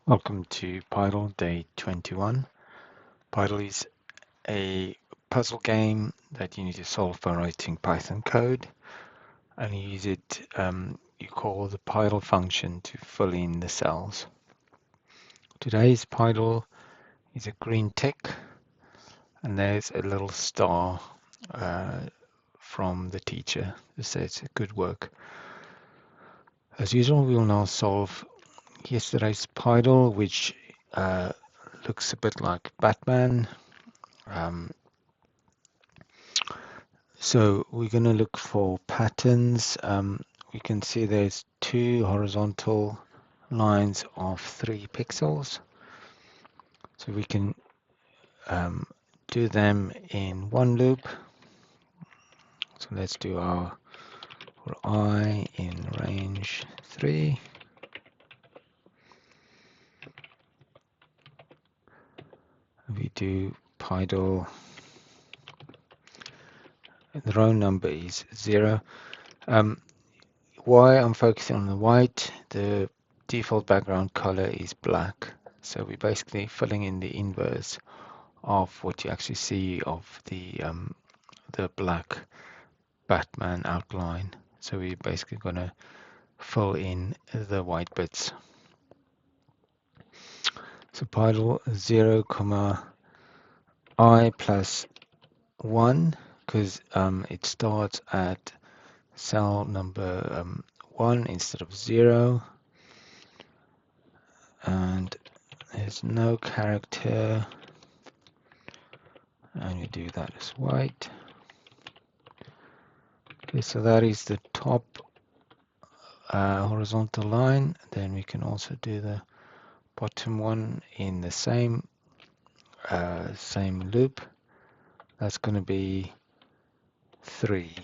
Welcome to Pydle Day 21. Pydle is a puzzle game that you need to solve by writing Python code, and you use it. You call the Pydle function to fill in the cells. Today's Pydle is a green tick, and there's a little star from the teacher that says good work. As usual, we will now solve yesterday's Pydle, which looks a bit like Batman. So we're going to look for patterns. We can see there's two horizontal lines of 3 pixels. So we can do them in one loop. So let's do our for I in range 3. We do Pydle. The row number is 0. Why I'm focusing on the white, the default background color is black. So we're basically filling in the inverse of what you actually see of the black Batman outline. So we're basically going to fill in the white bits. So Pydle 0, I plus 1, because it starts at cell number 1 instead of 0, and there's no character, and we do that as white. Okay, so that is the top horizontal line. Then we can also do the bottom one in the same loop. That's going to be 3.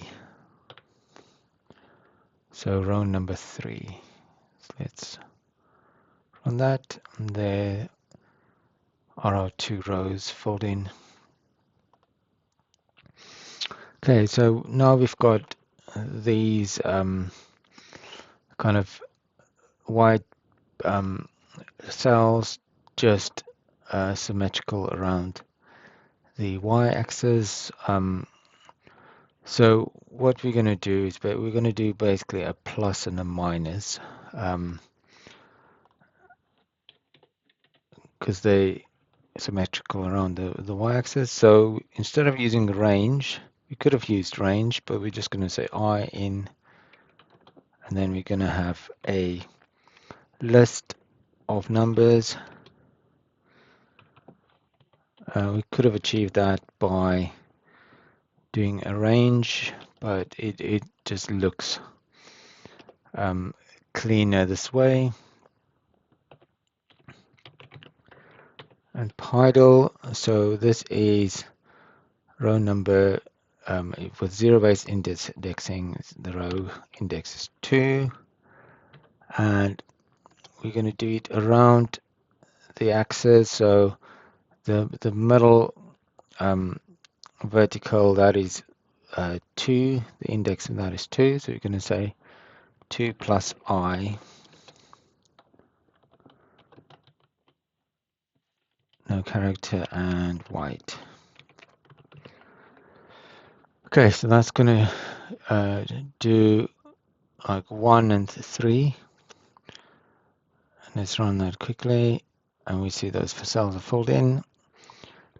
So row number 3. So let's run that. And there are our 2 rows filled in. Okay, so now we've got these kind of white cells just symmetrical around the y-axis. So what we're going to do is we're going to do basically a plus and a minus, because they symmetrical around the y-axis. So instead of using range, we could have used range, but we're just going to say I in, and then we're going to have a list of numbers. We could have achieved that by doing a range, but it just looks cleaner this way. And Pydle, so this is row number with 0-based indexing. The row index is 2, and we're going to do it around the axis. So the middle vertical, that is 2. The index of that is 2. So we're going to say 2 plus I. No character and white. Okay, so that's going to do like 1 and 3. And let's run that quickly, and we see those cells are filled in.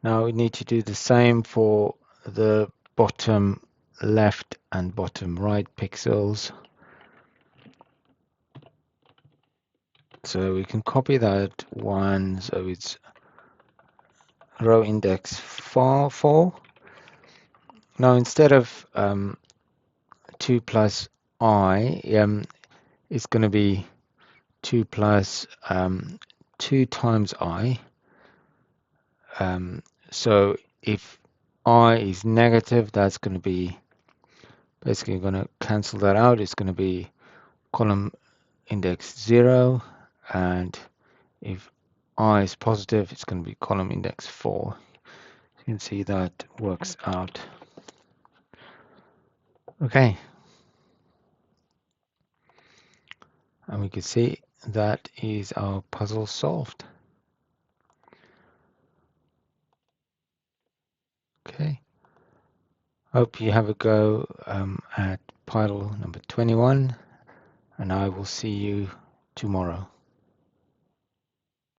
Now we need to do the same for the bottom left and bottom right pixels. So we can copy that one, so it's row index 4. Now instead of 2 plus I, it's going to be 2 plus 2 times I. So if I is negative, that's going to be basically going to cancel that out. It's going to be column index 0, and if I is positive, it's going to be column index 4. You can see that works out. Okay, and we can see that is our puzzle solved. Okay. Hope you have a go at Pydle number 21, and I will see you tomorrow.